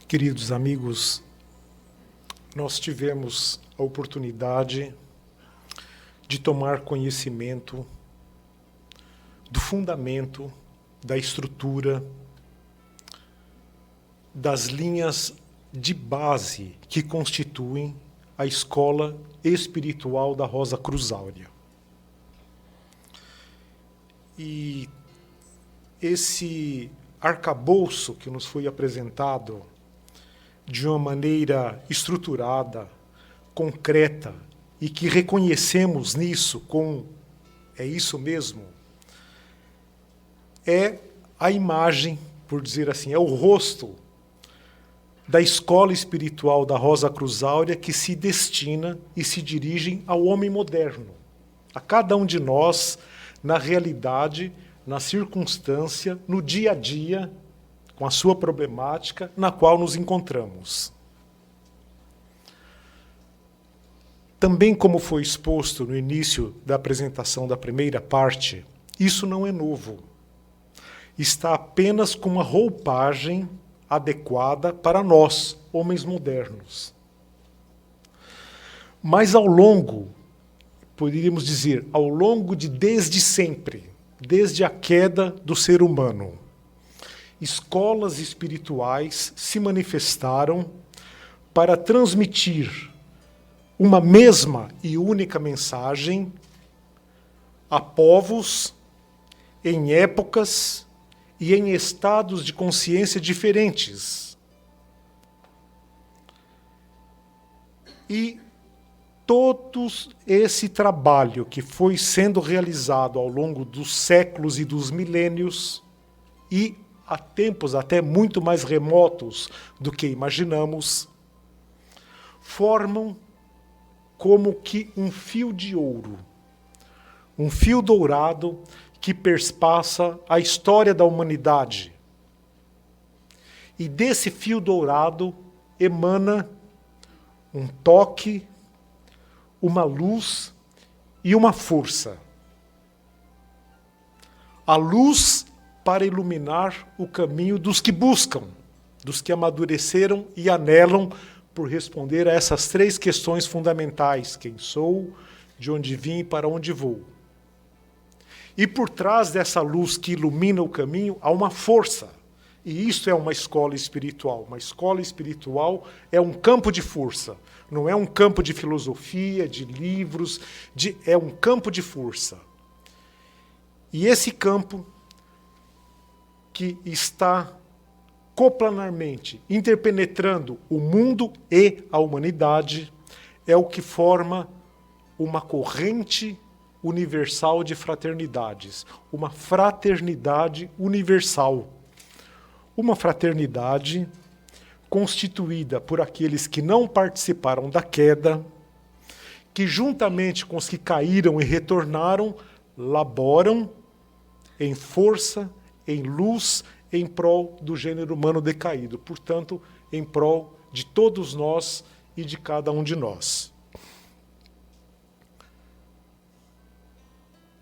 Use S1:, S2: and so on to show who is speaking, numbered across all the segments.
S1: Queridos amigos, nós tivemos a oportunidade de tomar conhecimento do fundamento, da estrutura, das linhas de base que constituem a escola espiritual da Rosa Cruz Áurea. E esse arcabouço que nos foi apresentado de uma maneira estruturada, concreta, e que reconhecemos nisso é isso mesmo, é a imagem, por dizer assim, é o rosto da escola espiritual da Rosa Cruz Áurea que se destina e se dirige ao homem moderno, a cada um de nós, na realidade, na circunstância, no dia a dia, com a sua problemática, na qual nos encontramos. Também, como foi exposto no início da apresentação da primeira parte, isso não é novo. Está apenas com uma roupagem adequada para nós, homens modernos. Mas ao longo, poderíamos dizer, ao longo de desde sempre, desde a queda do ser humano, escolas espirituais se manifestaram para transmitir uma mesma e única mensagem a povos em épocas e em estados de consciência diferentes. E todo esse trabalho que foi sendo realizado ao longo dos séculos e dos milênios, e há tempos até muito mais remotos do que imaginamos, formam como que um fio de ouro, um fio dourado que perspassa a história da humanidade. E desse fio dourado emana um toque, uma luz e uma força. A luz para iluminar o caminho dos que buscam, dos que amadureceram e anelam por responder a essas três questões fundamentais: quem sou, de onde vim e para onde vou. E por trás dessa luz que ilumina o caminho há uma força. E isso é uma escola espiritual. Uma escola espiritual é um campo de força. Não é um campo de filosofia, de livros, é um campo de força. E esse campo que está coplanarmente interpenetrando o mundo e a humanidade é o que forma uma corrente universal de fraternidades, uma fraternidade universal, uma fraternidade constituída por aqueles que não participaram da queda, que juntamente com os que caíram e retornaram, laboram em força, em luz, em prol do gênero humano decaído, portanto, em prol de todos nós e de cada um de nós.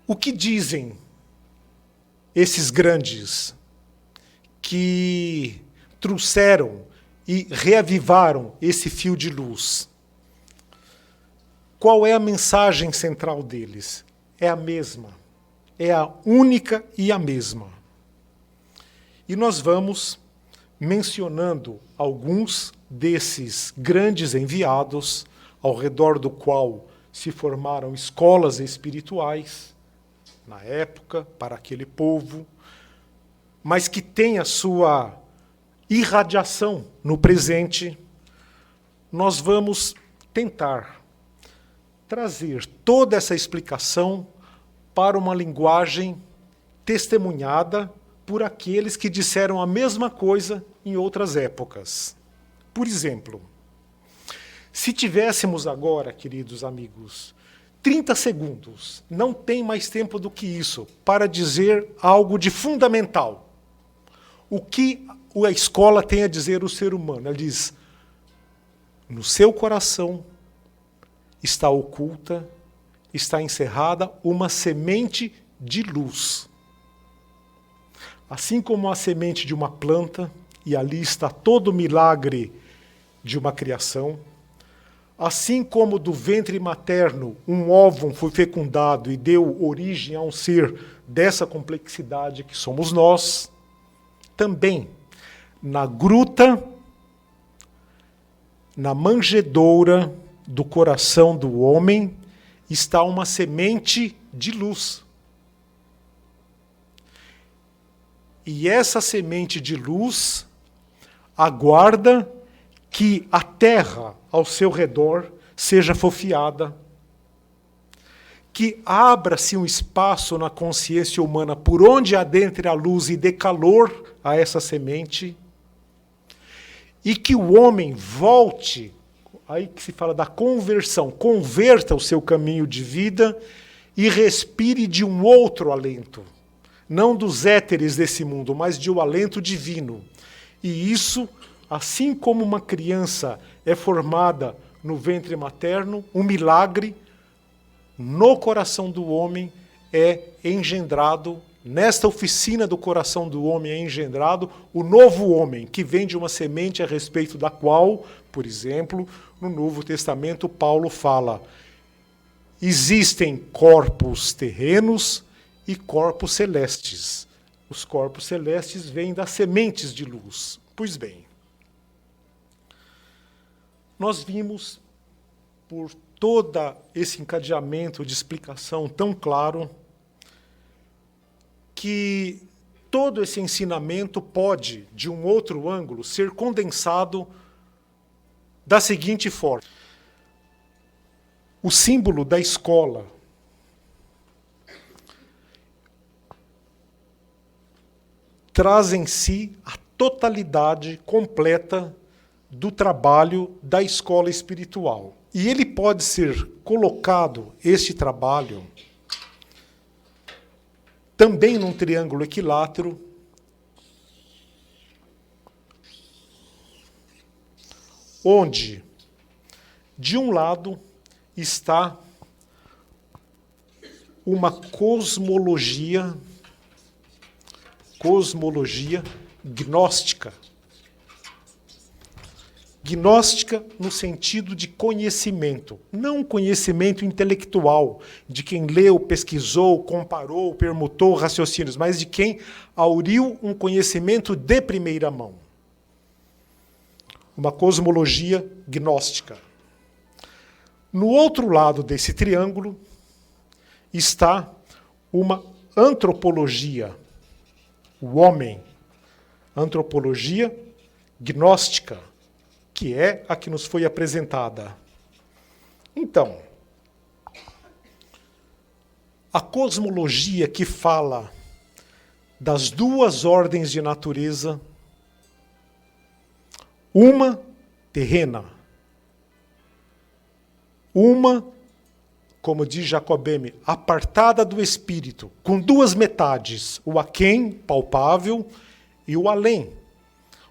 S1: O que dizem esses grandes que trouxeram e reavivaram esse fio de luz? Qual é a mensagem central deles? É a mesma, é a única e a mesma. E nós vamos mencionando alguns desses grandes enviados, ao redor do qual se formaram escolas espirituais, na época, para aquele povo, mas que tem a sua irradiação no presente. Nós vamos tentar trazer toda essa explicação para uma linguagem testemunhada por aqueles que disseram a mesma coisa em outras épocas. Por exemplo, se tivéssemos agora, queridos amigos, 30 segundos, não tem mais tempo do que isso, para dizer algo de fundamental. O que a escola tem a dizer ao ser humano? Ela diz: no seu coração está oculta, está encerrada uma semente de luz. Assim como a semente de uma planta e ali está todo o milagre de uma criação. Assim como do ventre materno um óvulo foi fecundado e deu origem a um ser dessa complexidade que somos nós, também na gruta, na manjedoura do coração do homem, está uma semente de luz. E essa semente de luz aguarda que a terra ao seu redor seja fofiada, que abra-se um espaço na consciência humana por onde adentre a luz e dê calor a essa semente, e que o homem volte, aí que se fala da conversão, converta o seu caminho de vida e respire de um outro alento, não dos éteres desse mundo, mas de um alento divino. E isso, assim como uma criança é formada no ventre materno, um milagre no coração do homem é engendrado, nesta oficina do coração do homem é engendrado o novo homem, que vem de uma semente a respeito da qual, por exemplo, no Novo Testamento, Paulo fala: existem corpos terrenos e corpos celestes. Os corpos celestes vêm das sementes de luz. Pois bem, nós vimos, por todo esse encadeamento de explicação tão claro, que todo esse ensinamento pode, de um outro ângulo, ser condensado da seguinte forma. O símbolo da escola traz em si a totalidade completa do trabalho da escola espiritual. E ele pode ser colocado, este trabalho, também num triângulo equilátero, onde, de um lado, está uma cosmologia gnóstica. Gnóstica no sentido de conhecimento, não conhecimento intelectual, de quem leu, pesquisou, comparou, permutou raciocínios, mas de quem auriu um conhecimento de primeira mão. Uma cosmologia gnóstica. No outro lado desse triângulo está uma antropologia, o homem, antropologia gnóstica, que é a que nos foi apresentada. Então, a cosmologia que fala das duas ordens de natureza, uma terrena, uma, como diz Jacobeme, apartada do espírito, com duas metades, o aquém, palpável, e o além.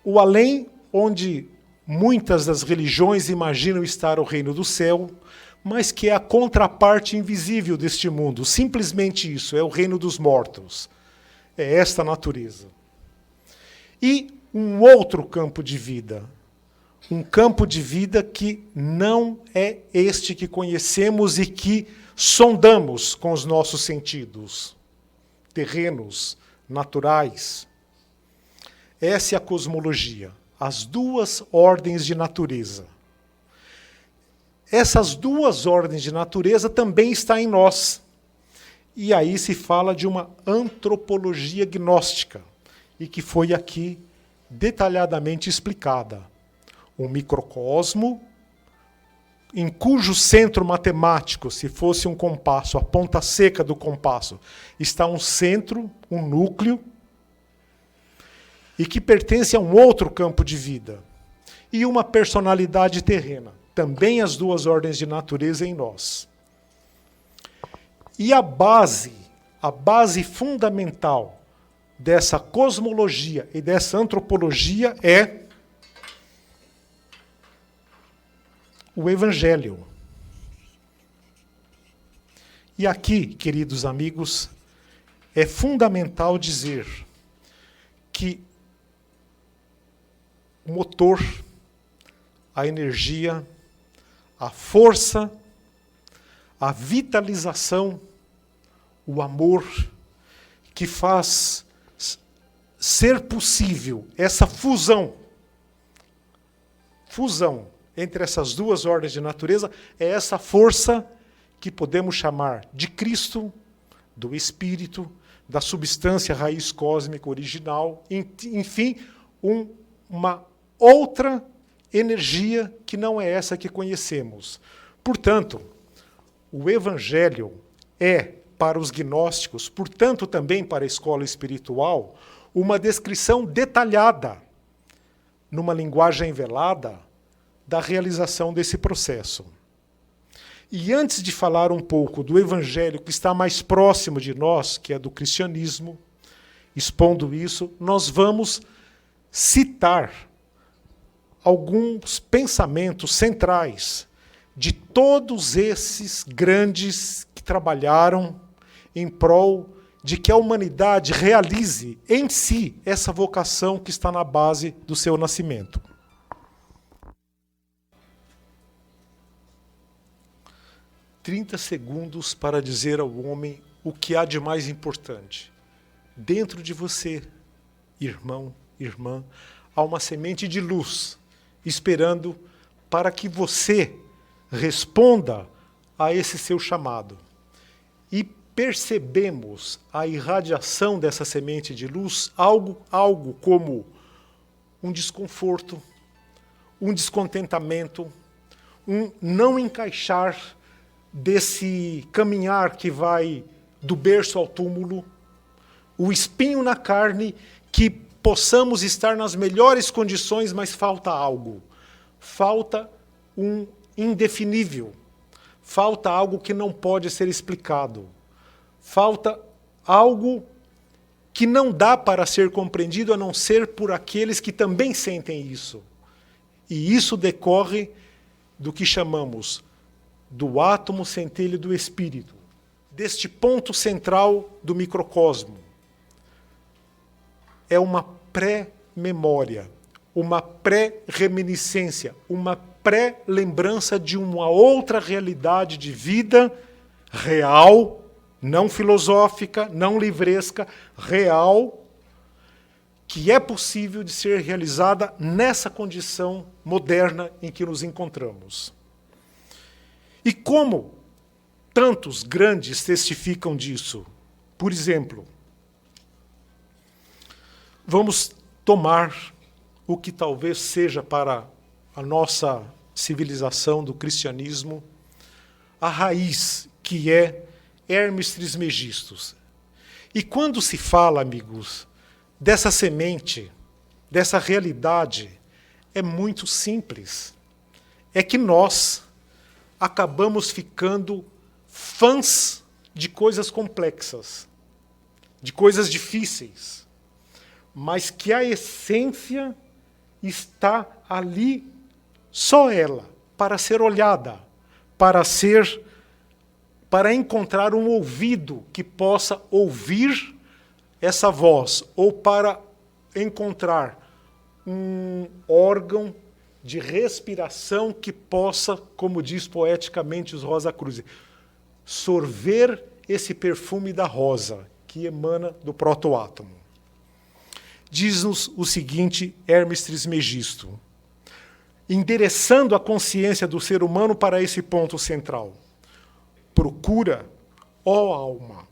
S1: O além, onde muitas das religiões imaginam estar o reino do céu, mas que é a contraparte invisível deste mundo. Simplesmente isso, é o reino dos mortos. É esta natureza. E um outro campo de vida. Um campo de vida que não é este que conhecemos e que sondamos com os nossos sentidos terrenos, naturais. Essa é a cosmologia. As duas ordens de natureza. Essas duas ordens de natureza também estão em nós. E aí se fala de uma antropologia gnóstica, e que foi aqui detalhadamente explicada. Um microcosmo, em cujo centro matemático, se fosse um compasso, a ponta seca do compasso, está um centro, um núcleo, e que pertence a um outro campo de vida. E uma personalidade terrena. Também as duas ordens de natureza em nós. E a base fundamental dessa cosmologia e dessa antropologia é o Evangelho. E aqui, queridos amigos, é fundamental dizer que o motor, a energia, a força, a vitalização, o amor, que faz ser possível essa fusão entre essas duas ordens de natureza, é essa força que podemos chamar de Cristo, do Espírito, da substância raiz cósmica original, enfim, uma outra energia que não é essa que conhecemos. Portanto, o Evangelho é, para os gnósticos, portanto também para a escola espiritual, uma descrição detalhada, numa linguagem velada, da realização desse processo. E antes de falar um pouco do Evangelho que está mais próximo de nós, que é do cristianismo, expondo isso, nós vamos citar alguns pensamentos centrais de todos esses grandes que trabalharam em prol de que a humanidade realize em si essa vocação que está na base do seu nascimento. Trinta segundos para dizer ao homem o que há de mais importante. Dentro de você, irmão, irmã, há uma semente de luz, esperando para que você responda a esse seu chamado. E percebemos a irradiação dessa semente de luz, algo como um desconforto, um descontentamento, um não encaixar desse caminhar que vai do berço ao túmulo, o espinho na carne, que possamos estar nas melhores condições, mas falta algo. Falta um indefinível. Falta algo que não pode ser explicado. Falta algo que não dá para ser compreendido a não ser por aqueles que também sentem isso. E isso decorre do que chamamos do átomo centelha do espírito, deste ponto central do microcosmo. É uma pré-memória, uma pré-reminiscência, uma pré-lembrança de uma outra realidade de vida real, não filosófica, não livresca, real, que é possível de ser realizada nessa condição moderna em que nos encontramos. E como tantos grandes testificam disso? Por exemplo, vamos tomar o que talvez seja para a nossa civilização do cristianismo a raiz, que é Hermes Trismegistus. E quando se fala, amigos, dessa semente, dessa realidade, é muito simples. É que nós acabamos ficando fãs de coisas complexas, de coisas difíceis, mas que a essência está ali, só ela, para ser olhada, para encontrar um ouvido que possa ouvir essa voz, ou para encontrar um órgão de respiração que possa, como diz poeticamente os Rosa Cruz, sorver esse perfume da rosa que emana do protoátomo. Diz-nos o seguinte Hermes Trismegisto, endereçando a consciência do ser humano para esse ponto central. Procura, ó alma,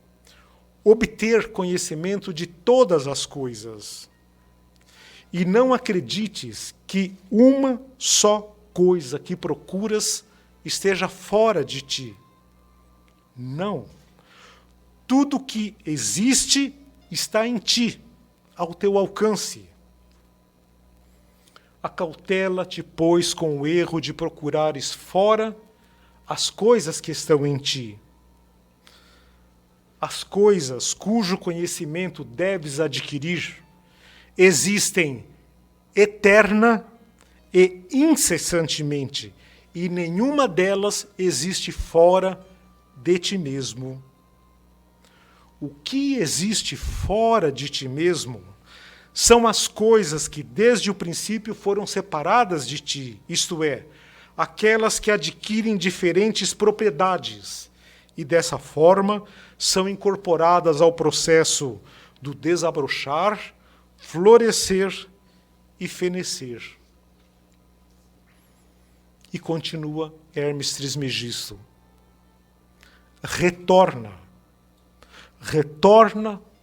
S1: obter conhecimento de todas as coisas. E não acredites que uma só coisa que procuras esteja fora de ti. Não. Tudo que existe está em ti, ao teu alcance. Acautela-te, pois, com o erro de procurares fora as coisas que estão em ti. As coisas cujo conhecimento deves adquirir existem eterna e incessantemente, e nenhuma delas existe fora de ti mesmo. O que existe fora de ti mesmo são as coisas que desde o princípio foram separadas de ti, isto é, aquelas que adquirem diferentes propriedades e dessa forma são incorporadas ao processo do desabrochar, florescer e fenecer. E continua Hermes Trismegisto. Retorna,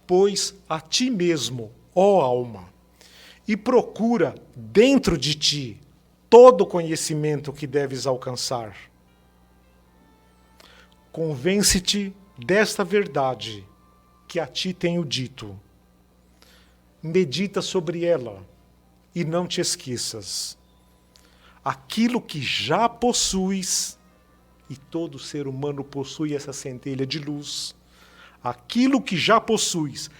S1: pois, a ti mesmo, ó alma, e procura dentro de ti todo o conhecimento que deves alcançar. Convence-te desta verdade que a ti tenho dito. Medita sobre ela e não te esqueças. Aquilo que já possuis, e todo ser humano possui essa centelha de luz, aquilo que já possuis,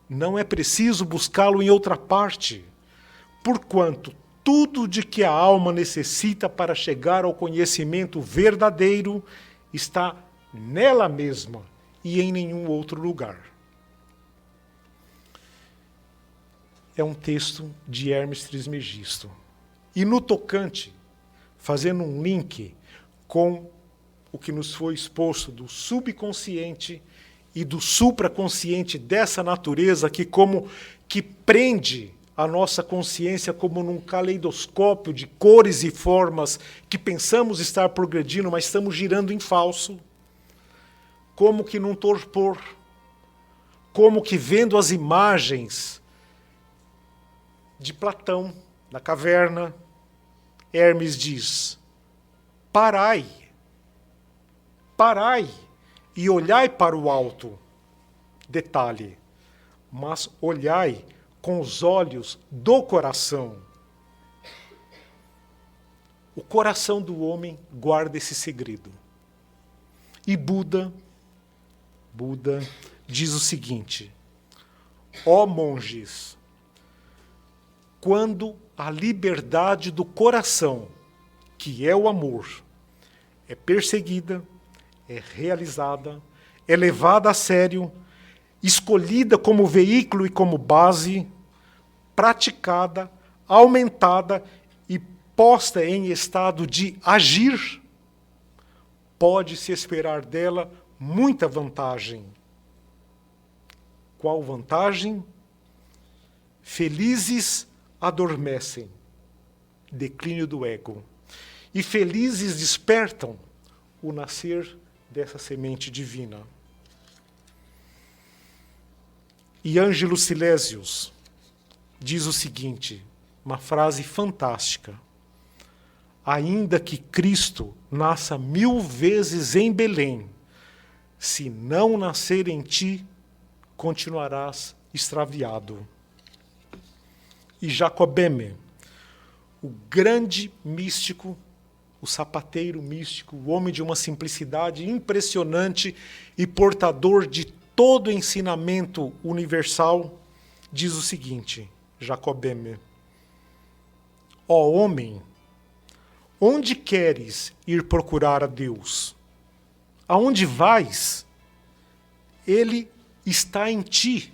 S1: não é preciso buscá-lo em outra parte, porquanto tudo de que a alma necessita para chegar ao conhecimento verdadeiro está nela mesma e em nenhum outro lugar. É um texto de Hermes Trismegisto. E no tocante, fazendo um link com o que nos foi exposto do subconsciente e do supraconsciente dessa natureza que prende a nossa consciência como num caleidoscópio de cores e formas que pensamos estar progredindo, mas estamos girando em falso, como que num torpor, como que vendo as imagens de Platão na caverna, Hermes diz: parai e olhai para o alto. Detalhe, mas olhai com os olhos do coração. O coração do homem guarda esse segredo. E Buda diz o seguinte: ó monges, quando a liberdade do coração, que é o amor, é perseguida, é realizada, é levada a sério, escolhida como veículo e como base, praticada, aumentada e posta em estado de agir, pode-se esperar dela muita vantagem. Qual vantagem? Felizes adormecem, declínio do ego, e felizes despertam o nascer dessa semente divina. E Ângelo Silésios diz o seguinte, uma frase fantástica: ainda que Cristo nasça 1000 vezes em Belém, se não nascer em ti, continuarás extraviado. E Jacobeme, o grande místico, o sapateiro místico, o homem de uma simplicidade impressionante e portador de todo o ensinamento universal, diz o seguinte, Jacobeme: ó homem, onde queres ir procurar a Deus? Aonde vais? Ele está em ti.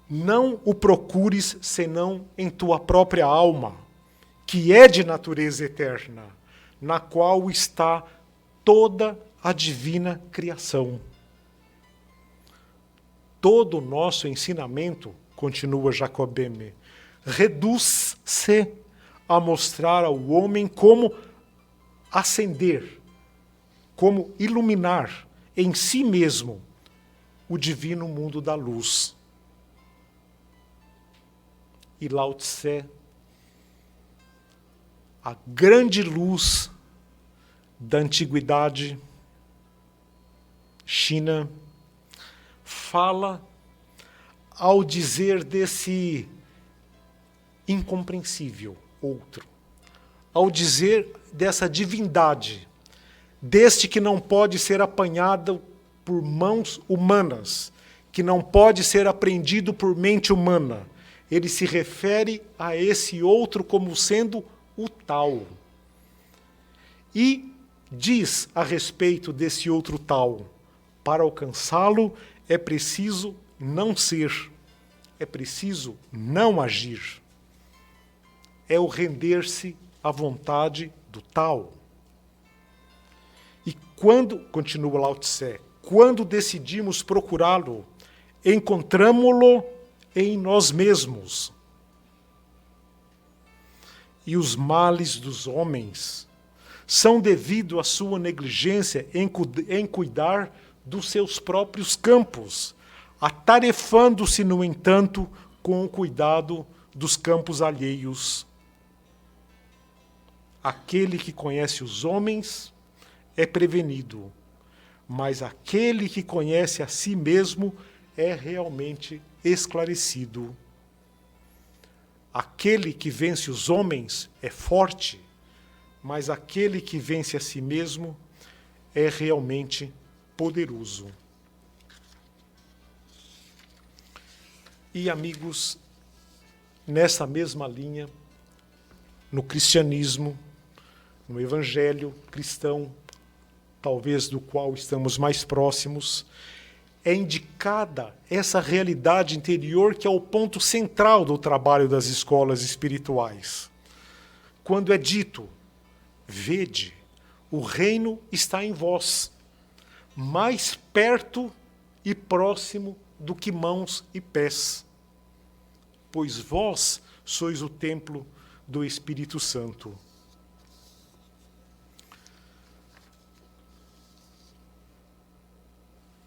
S1: Não o procures senão em tua própria alma, que é de natureza eterna, na qual está toda a divina criação. Todo o nosso ensinamento, continua Jacobeme, reduz-se a mostrar ao homem como acender, como iluminar em si mesmo o divino mundo da luz. E Lao Tse, a grande luz da antiguidade, China, fala ao dizer desse incompreensível outro, ao dizer dessa divindade, deste que não pode ser apanhado por mãos humanas, que não pode ser apreendido por mente humana. Ele se refere a esse outro como sendo o tal. E diz a respeito desse outro tal: para alcançá-lo é preciso não ser, é preciso não agir. É o render-se à vontade do tal. E quando, continua Lao Tse, quando decidimos procurá-lo, encontramo-lo em nós mesmos. E os males dos homens são devido à sua negligência em cuidar dos seus próprios campos, atarefando-se, no entanto, com o cuidado dos campos alheios. Aquele que conhece os homens é prevenido, mas aquele que conhece a si mesmo é realmente esclarecido. Aquele que vence os homens é forte, mas aquele que vence a si mesmo é realmente poderoso. E, amigos, nessa mesma linha, no cristianismo, no evangelho cristão, talvez do qual estamos mais próximos, é indicada essa realidade interior que é o ponto central do trabalho das escolas espirituais. Quando é dito, vede, o reino está em vós, mais perto e próximo do que mãos e pés, pois vós sois o templo do Espírito Santo.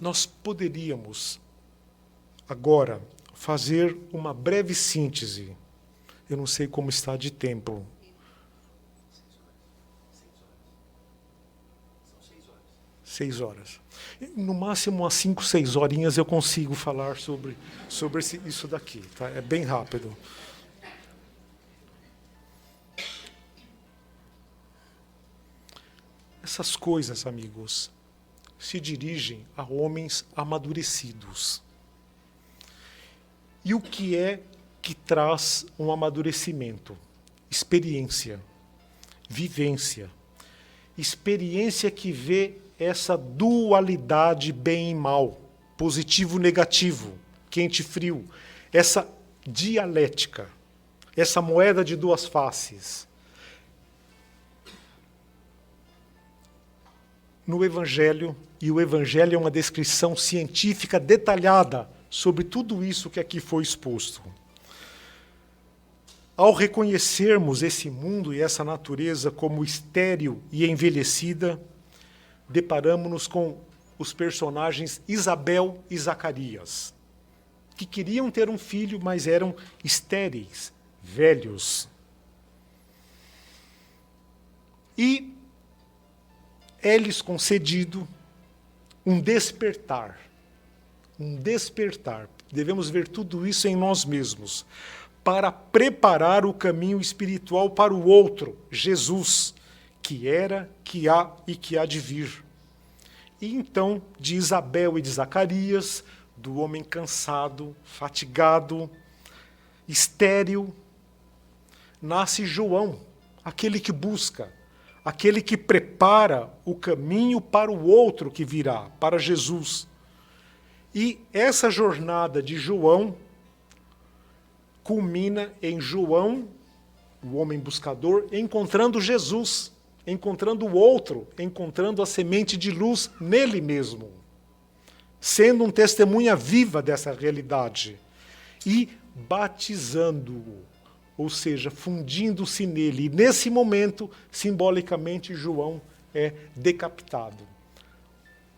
S1: Nós poderíamos agora fazer uma breve síntese. Eu não sei como está de tempo. 6 horas. No máximo, umas 5, 6 horinhas eu consigo falar sobre isso daqui. Tá? É bem rápido. Essas coisas, amigos, se dirigem a homens amadurecidos. E o que é que traz um amadurecimento? Experiência, vivência. Experiência que vê essa dualidade bem e mal, positivo e negativo, quente e frio, essa dialética, essa moeda de duas faces. No Evangelho, e o Evangelho é uma descrição científica detalhada sobre tudo isso que aqui foi exposto. Ao reconhecermos esse mundo e essa natureza como estéril e envelhecida, deparamos-nos com os personagens Isabel e Zacarias, que queriam ter um filho, mas eram estéreis, velhos. E é-lhes concedido um despertar. Um despertar. Devemos ver tudo isso em nós mesmos, para preparar o caminho espiritual para o outro, Jesus, que era, que há e que há de vir. E então, de Isabel e de Zacarias, do homem cansado, fatigado, estéril, nasce João, aquele que busca, aquele que prepara o caminho para o outro que virá, para Jesus. E essa jornada de João culmina em João, o homem buscador, encontrando Jesus, encontrando o outro, encontrando a semente de luz nele mesmo, sendo um testemunha viva dessa realidade e batizando-o, ou seja, fundindo-se nele. E nesse momento, simbolicamente, João é decapitado.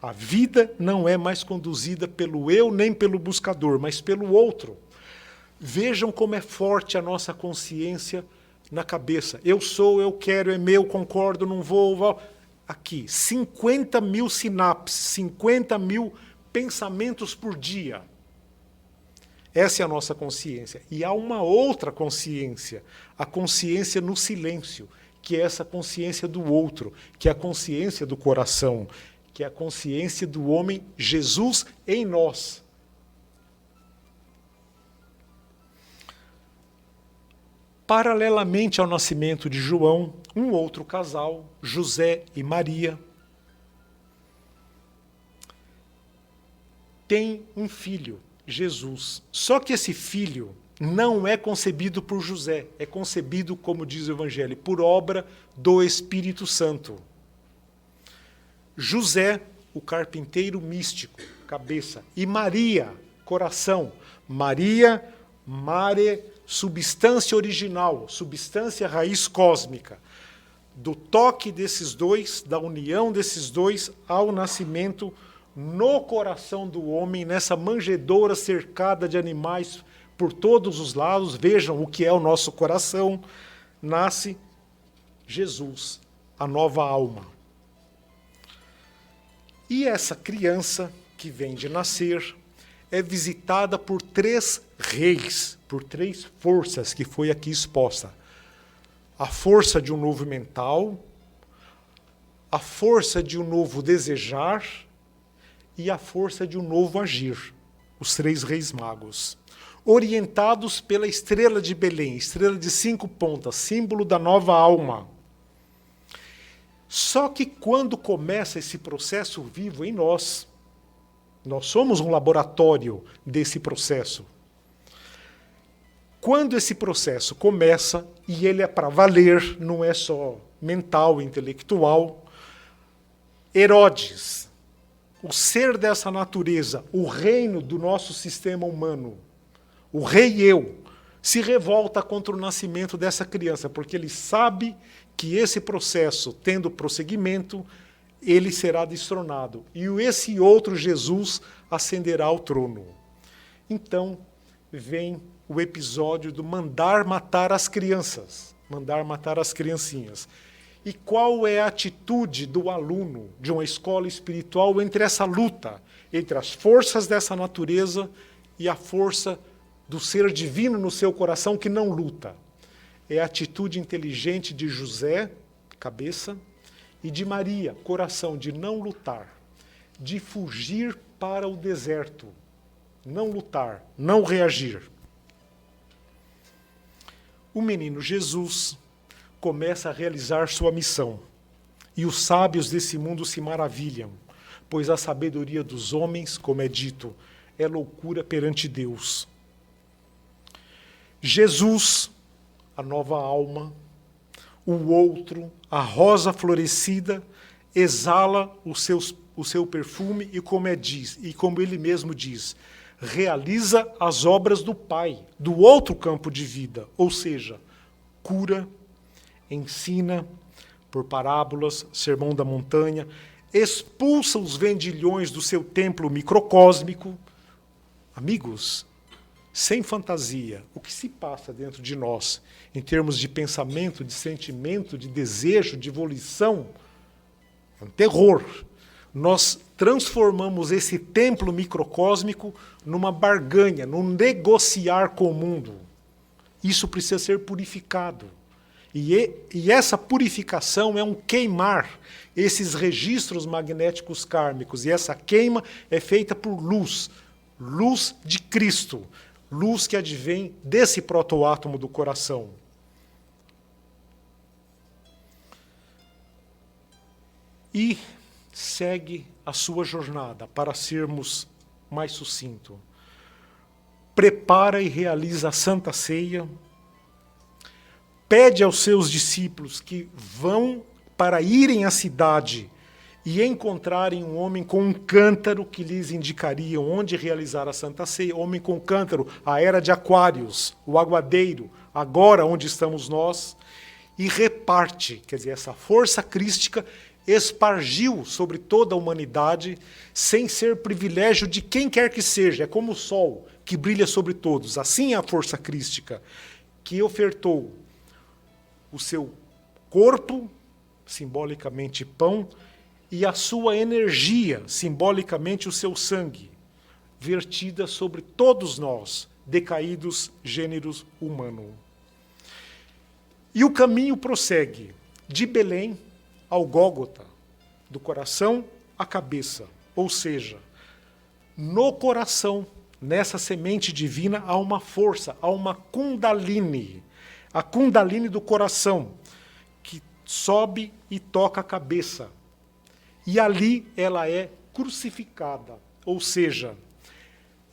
S1: A vida não é mais conduzida pelo eu nem pelo buscador, mas pelo outro. Vejam como é forte a nossa consciência na cabeça. Eu sou, eu quero, é meu, concordo, não vou. Aqui, 50 mil sinapses, 50 mil pensamentos por dia. Essa é a nossa consciência. E há uma outra consciência, a consciência no silêncio, que é essa consciência do outro, que é a consciência do coração, que é a consciência do homem Jesus em nós. Paralelamente ao nascimento de João, um outro casal, José e Maria, tem um filho, Jesus. Só que esse filho não é concebido por José, é concebido, como diz o Evangelho, por obra do Espírito Santo. José, o carpinteiro místico, cabeça, e Maria, coração. Maria, mare, substância original, substância raiz cósmica. Do toque desses dois, da união desses dois ao nascimento no coração do homem, nessa manjedoura cercada de animais por todos os lados, vejam o que é o nosso coração, nasce Jesus, a nova alma. E essa criança que vem de nascer é visitada por 3 reis, por 3 forças que foi aqui exposta. A força de um novo mental, a força de um novo desejar e a força de um novo agir. Os 3 reis magos, orientados pela estrela de Belém, estrela de 5 pontas, símbolo da nova alma. Só que quando começa esse processo vivo em nós somos um laboratório desse processo. Quando esse processo começa, e ele é para valer, não é só mental, intelectual, Herodes, o ser dessa natureza, o reino do nosso sistema humano, o rei eu, se revolta contra o nascimento dessa criança, porque ele sabe que esse processo, tendo prosseguimento, ele será destronado. E esse outro Jesus ascenderá ao trono. Então, vem o episódio do mandar matar as crianças, mandar matar as criancinhas. E qual é a atitude do aluno de uma escola espiritual entre essa luta, entre as forças dessa natureza e a força do ser divino no seu coração que não luta? É a atitude inteligente de José, cabeça, e de Maria, coração, de não lutar, de fugir para o deserto, não lutar, não reagir. O menino Jesus começa a realizar sua missão, e os sábios desse mundo se maravilham, pois a sabedoria dos homens, como é dito, é loucura perante Deus. Jesus, a nova alma, o outro, a rosa florescida, exala o seu perfume e como ele mesmo diz, realiza as obras do Pai, do outro campo de vida, ou seja, cura, ensina por parábolas, sermão da montanha, expulsa os vendilhões do seu templo microcósmico. Amigos, sem fantasia, o que se passa dentro de nós, em termos de pensamento, de sentimento, de desejo, de volição, é um terror. Nós transformamos esse templo microcósmico numa barganha, num negociar com o mundo. Isso precisa ser purificado. E essa purificação é um queimar esses registros magnéticos kármicos. E essa queima é feita por luz, luz de Cristo, luz que advém desse protoátomo do coração. E segue a sua jornada, para sermos mais sucintos. Prepara e realiza a Santa Ceia, pede aos seus discípulos que vão para irem à cidade e encontrarem um homem com um cântaro que lhes indicaria onde realizar a Santa Ceia. Homem com cântaro, a era de Aquários, o aguadeiro, agora onde estamos nós, e reparte, quer dizer, essa força crística espargiu sobre toda a humanidade, sem ser privilégio de quem quer que seja. É como o sol, que brilha sobre todos. Assim é a força crística, que ofertou o seu corpo, simbolicamente pão, e a sua energia, simbolicamente o seu sangue, vertida sobre todos nós, decaídos gêneros humano. E o caminho prossegue de Belém ao Gólgota, do coração à cabeça, ou seja, no coração, nessa semente divina, há uma força, há uma Kundalini, a Kundalini do coração, que sobe e toca a cabeça. E ali ela é crucificada, ou seja,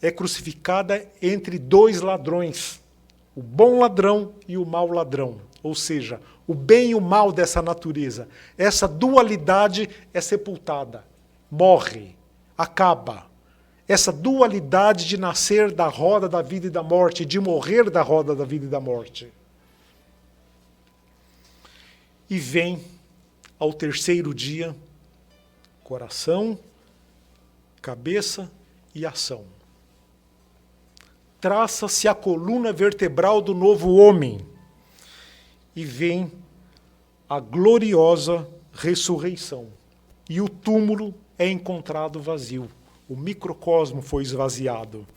S1: é crucificada entre dois ladrões, o bom ladrão e o mau ladrão, ou seja, o bem e o mal dessa natureza. Essa dualidade é sepultada, morre, acaba. Essa dualidade de nascer da roda da vida e da morte, de morrer da roda da vida e da morte. E vem, ao terceiro dia, coração, cabeça e ação. Traça-se a coluna vertebral do novo homem e vem a gloriosa ressurreição. E o túmulo é encontrado vazio. O microcosmo foi esvaziado.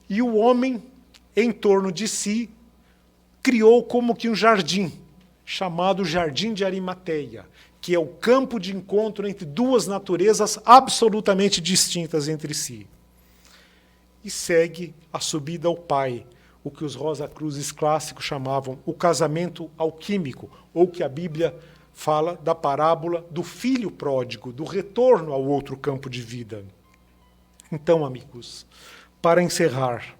S1: E o homem, em torno de si, criou como que um jardim, chamado Jardim de Arimateia, que é o campo de encontro entre duas naturezas absolutamente distintas entre si. E segue a subida ao Pai, o que os Rosa Cruzes clássicos chamavam o casamento alquímico, ou que a Bíblia fala da parábola do filho pródigo, do retorno ao outro campo de vida. Então, amigos, para encerrar,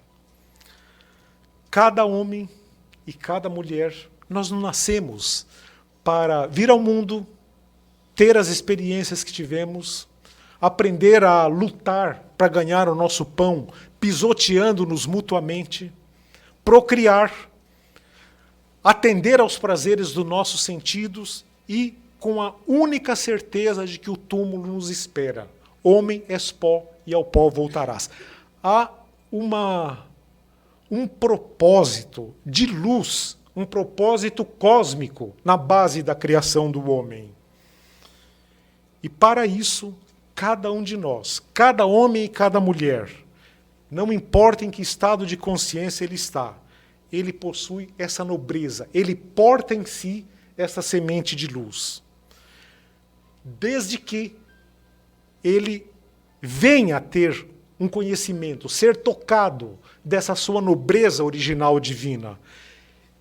S1: cada homem e cada mulher, nós não nascemos para vir ao mundo, ter as experiências que tivemos, aprender a lutar para ganhar o nosso pão, pisoteando-nos mutuamente, procriar, atender aos prazeres dos nossos sentidos e com a única certeza de que o túmulo nos espera. Homem és pó e ao pó voltarás. Há um propósito de luz, um propósito cósmico na base da criação do homem. E para isso, cada um de nós, cada homem e cada mulher, não importa em que estado de consciência ele está, ele possui essa nobreza, ele porta em si essa semente de luz. Desde que ele venha a ter um conhecimento, ser tocado dessa sua nobreza original divina.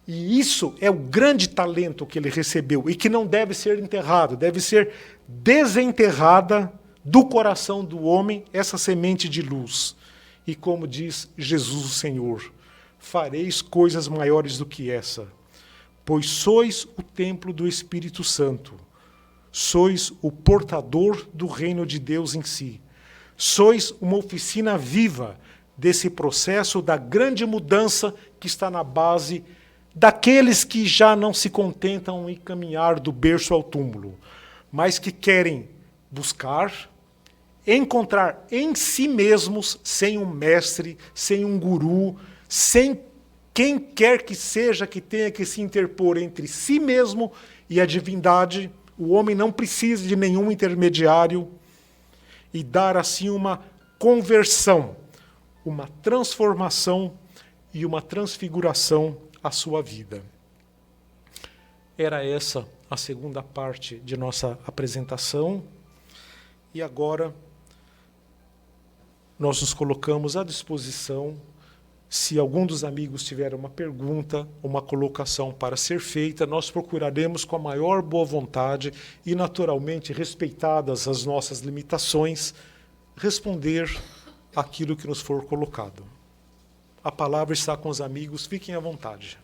S1: E isso é o grande talento que ele recebeu e que não deve ser enterrado, deve ser desenterrada do coração do homem essa semente de luz. E como diz Jesus o Senhor, fareis coisas maiores do que essa, pois sois o templo do Espírito Santo, sois o portador do reino de Deus em si, sois uma oficina viva desse processo da grande mudança que está na base daqueles que já não se contentam em caminhar do berço ao túmulo, mas que querem buscar, encontrar em si mesmos, sem um mestre, sem um guru, sem quem quer que seja que tenha que se interpor entre si mesmo e a divindade, o homem não precisa de nenhum intermediário, e dar assim uma conversão, uma transformação e uma transfiguração à sua vida. Era essa a segunda parte de nossa apresentação, e agora nós nos colocamos à disposição. Se algum dos amigos tiver uma pergunta, uma colocação para ser feita, nós procuraremos com a maior boa vontade e, naturalmente, respeitadas as nossas limitações, responder aquilo que nos for colocado. A palavra está com os amigos, fiquem à vontade.